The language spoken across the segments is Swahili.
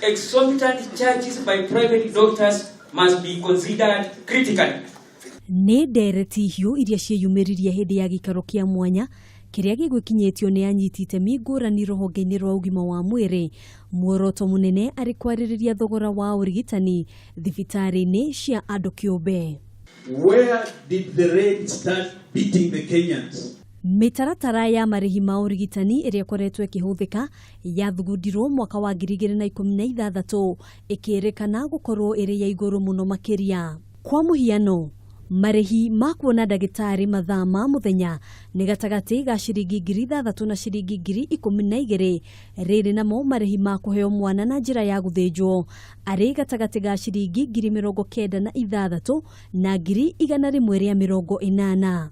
exorbitant charges by private doctors must be considered critically. Nĩ ndereti hiũ iria cieyumĩririe hĩndĩ ya gĩikaro kĩa mwanya kĩrĩa gĩgũkinyĩtio nĩ anyiti itemi ngũrani rũhonge-inĩ rwa ũgima wa mwĩrĩ. Muoroto mũnene arĩ kwarĩrĩria thogora wa ũrigitani thibitarĩ-inĩ cia andũ kĩũmbe. Where did the rate start beating the Kenyans? Mĩtaratara ya marĩhi ma ũrigitani ĩrĩa ĩkoretwo ĩkĩhũthĩka yathugundirwo mwaka wa 2016 ĩkĩrĩkana gũkorwo ĩrĩ ya igũrũ mũno makĩria. Kwa mũhiano, marĩhi ma kuona ndagĩtarĩ mathaa ma mũthenya nĩ gatagatĩ ga ciringi 6,000 na ciringi 12,000, rĩrĩ namo marĩhi ma kũheo mwana na njĩra ya gũthĩnjwo arĩ gatagatĩ ga ciringi 96,000 na 180,000.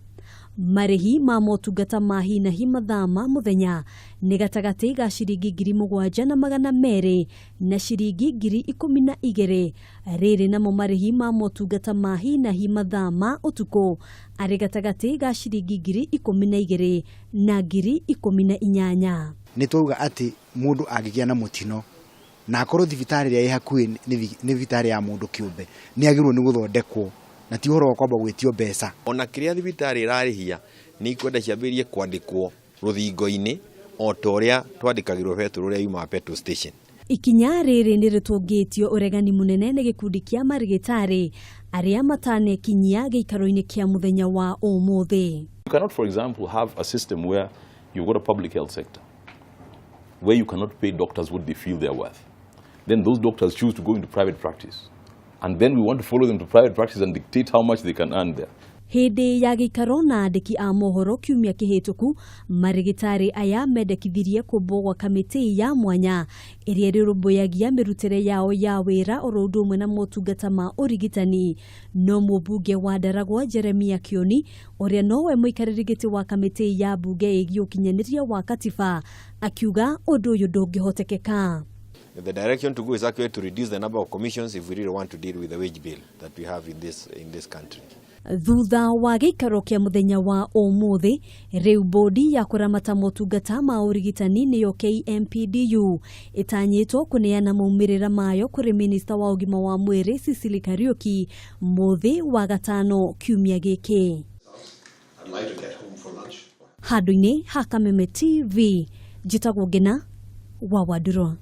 Marĩhi ma motungata ma hi na hi mathaa ma mũthenya nĩ gatagatĩ ga ciringi 7,200 na ciringi 12,000, rĩrĩ namo marĩhi ma motungata ma hi na hi mathaa ma ũtukũ arĩ gatagatĩ ga ciringi 12,000 na 18,000. Nĩ tuuga atĩ mũndũ angĩgĩa na mũtino na akorwo thibitarĩ ĩrĩa ĩ hakuhĩ nĩ thibitarĩ ya mũndũ kĩũmbe nĩ agĩrĩirwo nĩ gũthondekwo na ti ũhoro wa kwamba gwĩtio mbeca. Ona kĩrĩa thibitarĩ ĩrarĩhia nĩ ikwenda ciambĩrĩrie kwandĩkwo rũthingo-inĩ o ta ũrĩa twandĩkagĩrwo petrol ũrĩa yumaga petrol station. Ikinya rĩrĩ nĩ rĩtũngĩtio ũregani mũnene nĩ gĩkundi kĩa marigĩtarĩ arĩa matanekinyia gĩikaro-inĩ kĩa mũthenya wa ũmũthĩ. You cannot, for example, have a system where you've got a public health sector where you cannot pay doctors what they feel they're worth. Then those doctors choose to go into private practice. And then we want to follow them to private practice and dictate how much they can earn there. Hĩndĩ ya gĩikaro na andĩki a mohoro kiumia kĩhĩtũku, marigĩtarĩ aya mendekithirie kũmbwo gwa kamĩtĩ ya mwanya ĩrĩa ĩrũmbũyagia mĩrutĩre yao ya wĩra oro ũndũ ũmwe na motungata ma ũrigitani. No mũmbunge wa Ndaragwa Jeremia Kioni, ũrĩa nowe mũikarĩri gĩtĩ wa kamĩtĩ ya mbunge ĩgiĩ ũkinyanĩria wa katiba, akiuga ũndũ ũyũ ndũngĩhotekeka. The direction to go is actually to reduce the number of commissions if we really want to deal with the wage bill that we have in this country. Thutha wa gĩikaro kĩa mũthenya wa ũmũthĩ, rĩu bodi ya kũramata motungata ma ũrigitani nĩyo KMPDU ĩtanyĩtwo kũneana maumĩrĩra mayo kũrĩ minista wa ũgima wa mwĩrĩ Cecily Kariuki mũthĩ wa gatano kiumia gĩkĩ. Handũ-inĩ ha Kameme TV, njĩtagwo Ngina wa Waduro.